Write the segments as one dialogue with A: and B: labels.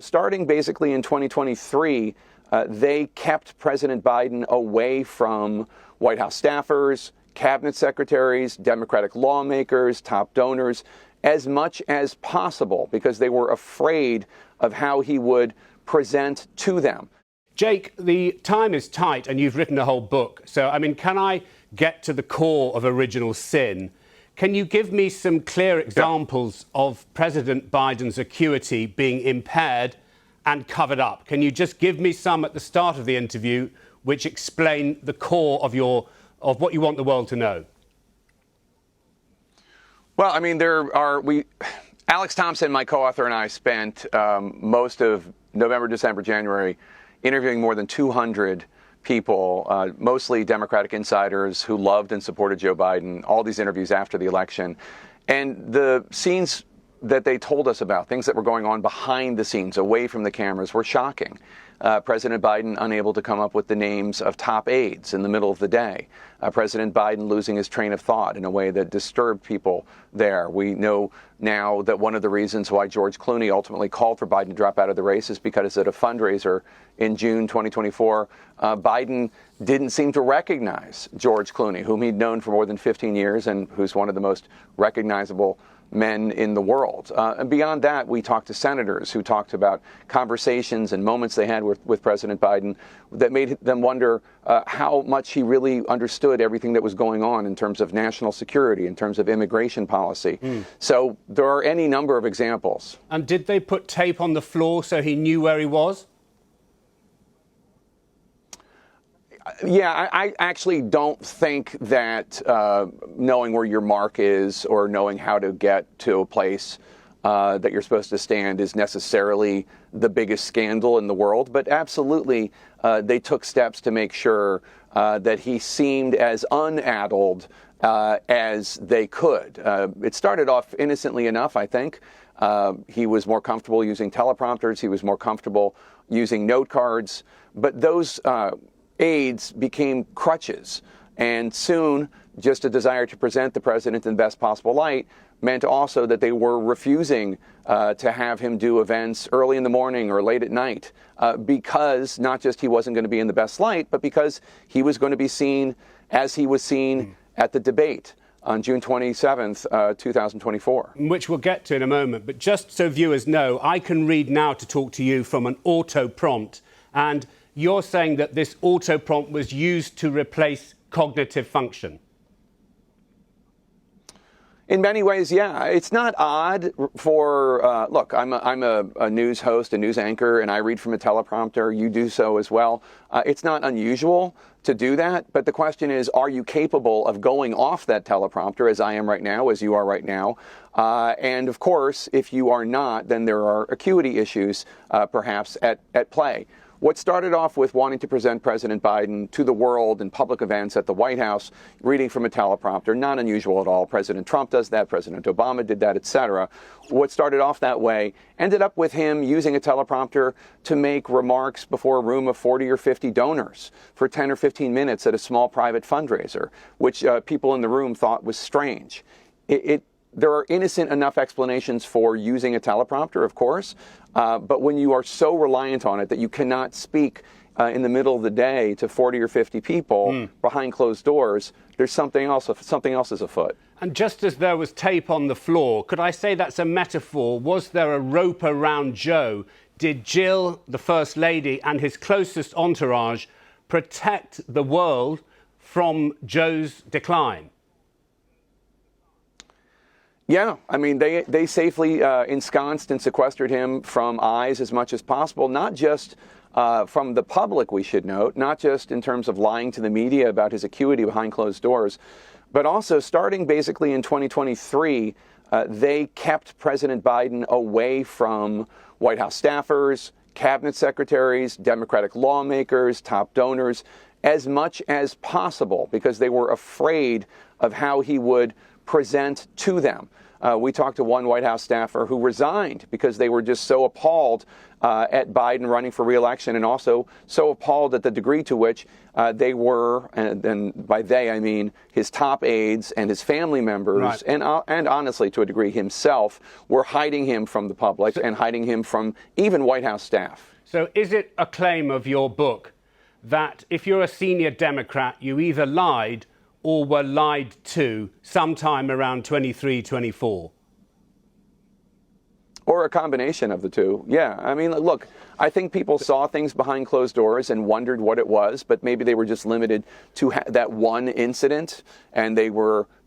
A: Starting basically in 2023, they kept President Biden away from White House staffers, cabinet secretaries, Democratic lawmakers, top donors, as much as possible because they were afraid of how he would present to them.
B: Jake, the time is tight and you've written a whole book. So, I mean, can I get to the core of original sin? Can you give me some clear examples of President Biden's acuity being impaired and covered up? Can you just give me some at the start of the interview which explain the core of what you want the world to know?
A: Well, I mean, Alex Thompson, my co-author, and I spent most of November, December, January interviewing more than 200 people, mostly Democratic insiders who loved and supported Joe Biden, all these interviews after the election. And the scenes that they told us about, things that were going on behind the scenes, away from the cameras, were shocking. President Biden unable to come up with the names of top aides in the middle of the day. President Biden losing his train of thought in a way that disturbed people there. We know now that one of the reasons why George Clooney ultimately called for Biden to drop out of the race is because at a fundraiser in June 2024, Biden didn't seem to recognize George Clooney, whom he'd known for more than 15 years and who's one of the most recognizable men in the world. And beyond that, we talked to senators who talked about conversations and moments they had with President Biden that made them wonder how much he really understood everything that was going on in terms of national security, in terms of immigration policy. So there are any number of examples.
B: And did they put tape on the floor so he knew where he was?
A: Yeah, I actually don't think that knowing where your mark is or knowing how to get to a place that you're supposed to stand is necessarily the biggest scandal in the world. But absolutely, they took steps to make sure that he seemed as unaddled as they could. It started off innocently enough, I think. He was more comfortable using teleprompters. He was more comfortable using note cards. But those aides became crutches, and soon just a desire to present the president in the best possible light meant also that they were refusing to have him do events early in the morning or late at night because not just he wasn't going to be in the best light, but because he was going to be seen as he was seen at the debate on June 27th, 2024.
B: Which we'll get to in a moment. But just so viewers know, I can read now to talk to you from an autoprompt, and you're saying that this autoprompt was used to replace cognitive function.
A: In many ways, yeah. It's not odd for, look, I'm a news host, a news anchor, and I read from a teleprompter. You do so as well. It's not unusual to do that, but the question is, are you capable of going off that teleprompter, as I am right now, as you are right now? And of course, if you are not, then there are acuity issues perhaps at play. What started off with wanting to present President Biden to the world in public events at the White House, reading from a teleprompter, not unusual at all. President Trump does that, President Obama did that, etc. What started off that way ended up with him using a teleprompter to make remarks before a room of 40 or 50 donors for 10 or 15 minutes at a small private fundraiser, which people in the room thought was strange. There are innocent enough explanations for using a teleprompter, of course, but when you are so reliant on it that you cannot speak in the middle of the day to 40 or 50 people behind closed doors, there's something else is afoot.
B: And just as there was tape on the floor, could I say that's a metaphor? Was there a rope around Joe? Did Jill, the First Lady, and his closest entourage protect the world from Joe's decline?
A: Yeah, I mean, they safely ensconced and sequestered him from eyes as much as possible, not just from the public, we should note, not just in terms of lying to the media about his acuity behind closed doors, but also starting basically in 2023, they kept President Biden away from White House staffers, cabinet secretaries, Democratic lawmakers, top donors, as much as possible because they were afraid of how he would present to them. We talked to one White House staffer who resigned because they were just so appalled at Biden running for re-election, and also so appalled at the degree to which they were, and by they I mean his top aides and his family members, and honestly to a degree himself, were hiding him from the public and hiding him from even White House staff.
B: So is it a claim of your book that if you're a senior Democrat, you either lied or were lied to sometime around 23, 24?
A: Or a combination of the two. Yeah. I mean, look, I think people saw things behind closed doors and wondered what it was, but maybe they were just limited to that one incident, and they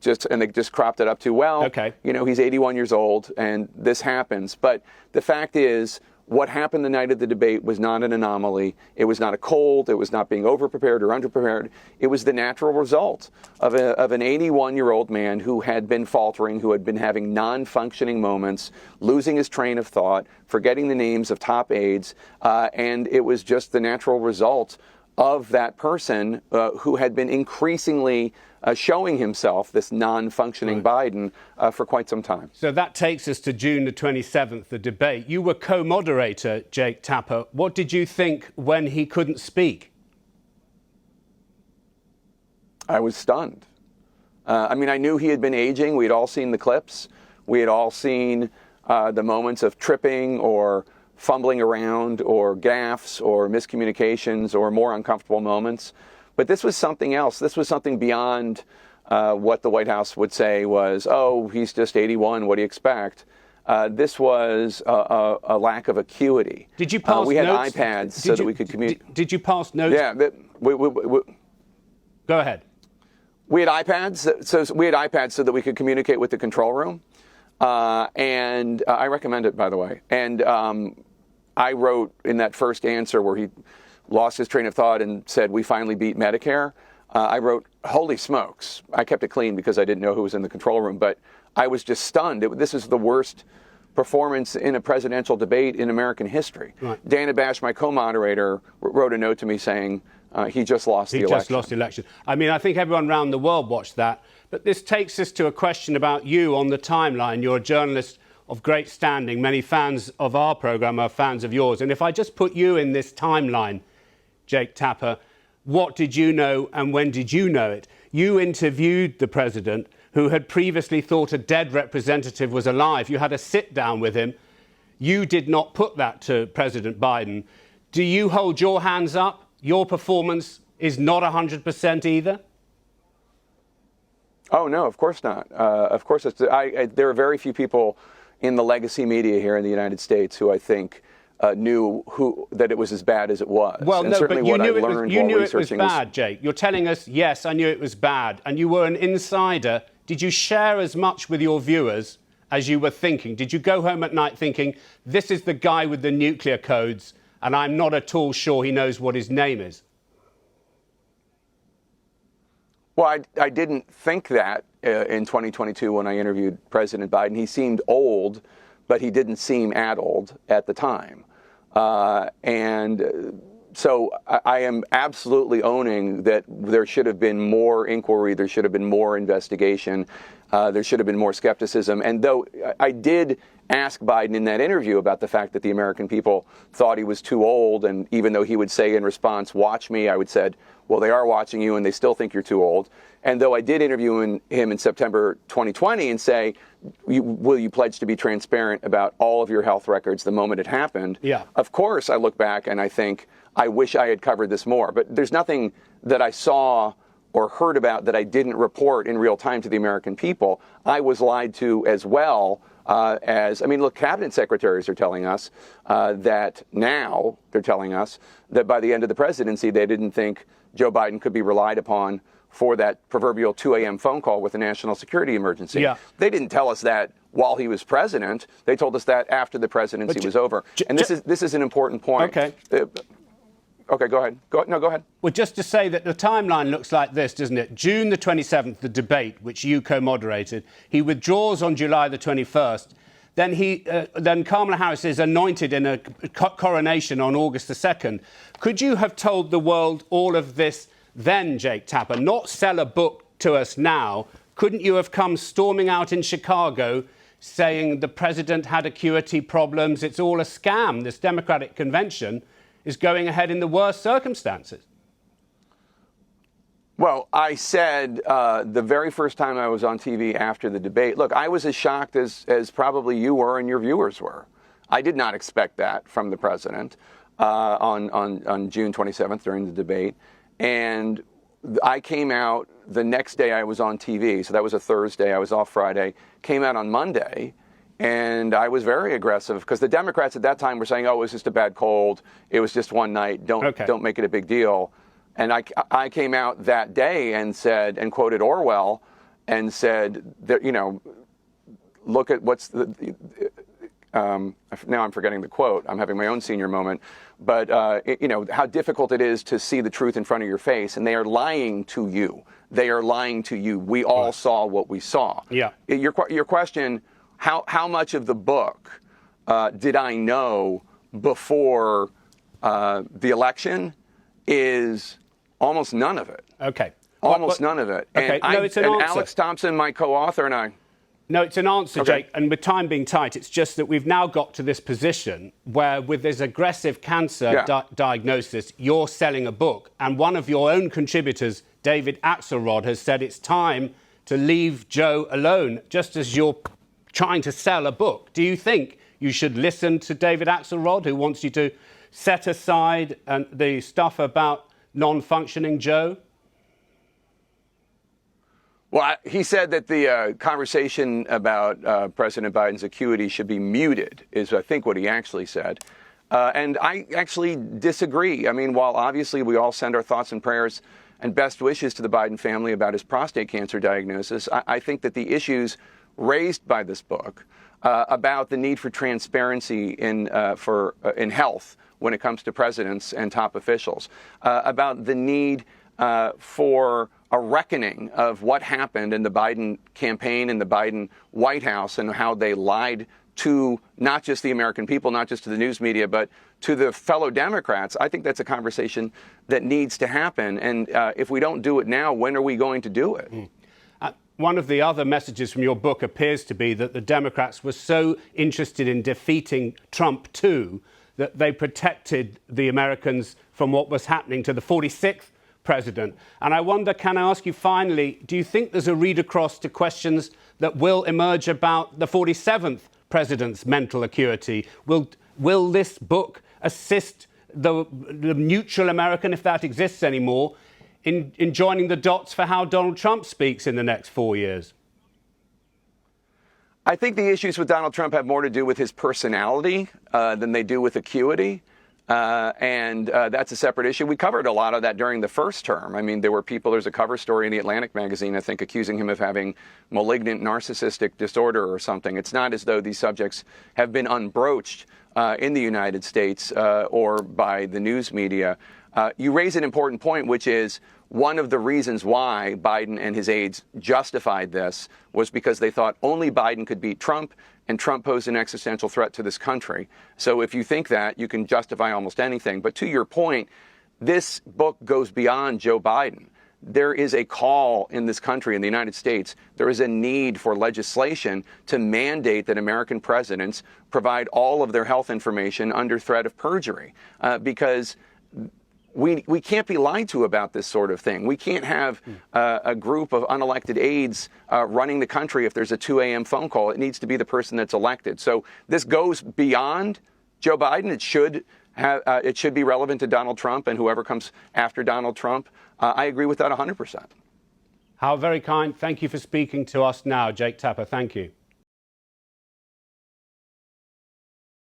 A: just cropped it up to, well, you know, he's 81 years old and this happens. But the fact is, what happened the night of the debate was not an anomaly. It was not a cold. It was not being overprepared or underprepared. It was the natural result of an 81-year-old man who had been faltering, who had been having non-functioning moments, losing his train of thought, forgetting the names of top aides, and it was just the natural result of that person who had been increasingly showing himself, this non-functioning Biden, for quite some time.
B: So that takes us to June the 27th, the debate. You were co-moderator, Jake Tapper. What did you think when he couldn't speak?
A: I was stunned. I mean, I knew he had been aging. We had all seen the clips. We had all seen the moments of tripping or fumbling around or gaffes or miscommunications or more uncomfortable moments. But this was something else. This was something beyond what the White House would say was, oh, he's just 81, what do you expect? This was a lack of acuity.
B: Did you pass notes?
A: We had iPads so that we could communicate.
B: Did you pass notes?
A: Yeah.
B: Go ahead.
A: We had iPads, so that we could communicate with the control room. And I recommend it, by the way. And I wrote in that first answer where he lost his train of thought and said, we finally beat Medicare. I wrote, holy smokes. I kept it clean because I didn't know who was in the control room, but I was just stunned. This is the worst performance in a presidential debate in American history. Right. Dana Bash, my co-moderator, wrote a note to me saying he just lost the election. He just
B: lost the election. I mean, I think everyone around the world watched that, but this takes us to a question about you on the timeline. You're a journalist of great standing. Many fans of our programme are fans of yours. And if I just put you in this timeline, Jake Tapper, what did you know and when did you know it? You interviewed the president, who had previously thought a dead representative was alive. You had a sit down with him. You did not put that to President Biden. Do you hold your hands up? Your performance is not 100% either?
A: Oh, no, of course not. Of course, there are very few people in the legacy media here in the United States who I think knew that it was as bad as it was.
B: Well,
A: and
B: no,
A: certainly
B: but you
A: what
B: knew,
A: I learned
B: you
A: while
B: knew it was
A: researching
B: bad, Jake. You're telling us, yes, I knew it was bad, and you were an insider. Did you share as much with your viewers as you were thinking? Did you go home at night thinking, this is the guy with the nuclear codes, and I'm not at all sure he knows what his name is?
A: Well, I didn't think that in 2022 when I interviewed President Biden. He seemed old, but he didn't seem addled at the time. So I am absolutely owning that there should have been more inquiry, there should have been more investigation, there should have been more skepticism. And though I did ask Biden in that interview about the fact that the American people thought he was too old, and even though he would say in response, watch me, I would said, well, they are watching you and they still think you're too old. And though I did interview him in September 2020 and say, will you pledge to be transparent about all of your health records the moment it happened?
B: Yeah.
A: Of course, I look back and I think, I wish I had covered this more. But there's nothing that I saw or heard about that I didn't report in real time to the American people. I was lied to as well. Look, cabinet secretaries are telling us that now they're telling us that by the end of the presidency, they didn't think Joe Biden could be relied upon for that proverbial 2 a.m. phone call with a national security emergency.
B: Yeah.
A: They didn't tell us that while he was president. They told us that after the presidency was over. And this is an important point.
B: Okay.
A: Okay, go ahead. Go ahead.
B: Well, just to say that the timeline looks like this, doesn't it? June the 27th, the debate, which you co-moderated. He withdraws on July the 21st. Then Kamala Harris is anointed in a coronation on August the 2nd. Could you have told the world all of this then, Jake Tapper? Not sell a book to us now, couldn't you have come storming out in Chicago saying the president had acuity problems, it's all a scam, this Democratic convention is going ahead in the worst circumstances?
A: Well, I said the very first time I was on TV after the debate, look, I was as shocked as probably you were and your viewers were. I did not expect that from the president on June 27th during the debate. And I came out the next day I was on TV, so that was a Thursday, I was off Friday, came out on Monday, and I was very aggressive because the Democrats at that time were saying, oh, it was just a bad cold, it was just one night, don't make it a big deal. And I came out that day and said, and quoted Orwell, and said that, you know, look at what's now I'm forgetting the quote. I'm having my own senior moment. But, you know, how difficult it is to see the truth in front of your face. And they are lying to you. They are lying to you. We all saw what we saw.
B: Yeah.
A: Your question, how much of the book did I know before the election is almost none of it.
B: Okay.
A: Almost none of it.
B: Okay.
A: And,
B: it's an answer.
A: Alex Thompson, my co-author, and I.
B: No, it's an answer,
A: Okay.
B: Jake. And with time being tight, it's just that we've now got to this position where with this aggressive cancer diagnosis, you're selling a book. And one of your own contributors, David Axelrod, has said it's time to leave Joe alone, just as you're trying to sell a book. Do you think you should listen to David Axelrod, who wants you to set aside the stuff about non-functioning Joe?
A: Well, he said that the conversation about President Biden's acuity should be muted, is I think what he actually said. And I actually disagree. I mean, while obviously we all send our thoughts and prayers and best wishes to the Biden family about his prostate cancer diagnosis, I think that the issues raised by this book about the need for transparency in health when it comes to presidents and top officials, about the need for a reckoning of what happened in the Biden campaign and the Biden White House and how they lied to not just the American people, not just to the news media, but to the fellow Democrats. I think that's a conversation that needs to happen. And if we don't do it now, when are we going to do it?
B: One of the other messages from your book appears to be that the Democrats were so interested in defeating Trump too that they protected the Americans from what was happening to the 46th president. And I wonder, can I ask you finally, do you think there's a read across to questions that will emerge about the 47th president's mental acuity? Will this book assist the neutral American, if that exists anymore, in joining the dots for how Donald Trump speaks in the next 4 years?
A: I think the issues with Donald Trump have more to do with his personality than they do with acuity. And that's a separate issue. We covered a lot of that during the first term. I mean, there's a cover story in the Atlantic magazine, I think, accusing him of having malignant narcissistic disorder or something. It's not as though these subjects have been unbroached in the United States or by the news media. You raise an important point, which is one of the reasons why Biden and his aides justified this was because they thought only Biden could beat Trump, and Trump posed an existential threat to this country. So if you think that, you can justify almost anything. But to your point, this book goes beyond Joe Biden. There is a call in this country, in the United States, there is a need for legislation to mandate that American presidents provide all of their health information under threat of perjury, because we can't be lied to about this sort of thing. We can't have a group of unelected aides running the country if there's a 2 a.m. phone call. It needs to be the person that's elected. So this goes beyond Joe Biden. It should be relevant to Donald Trump and whoever comes after Donald Trump. I agree with that 100%.
B: How very kind. Thank you for speaking to us now, Jake Tapper. Thank you.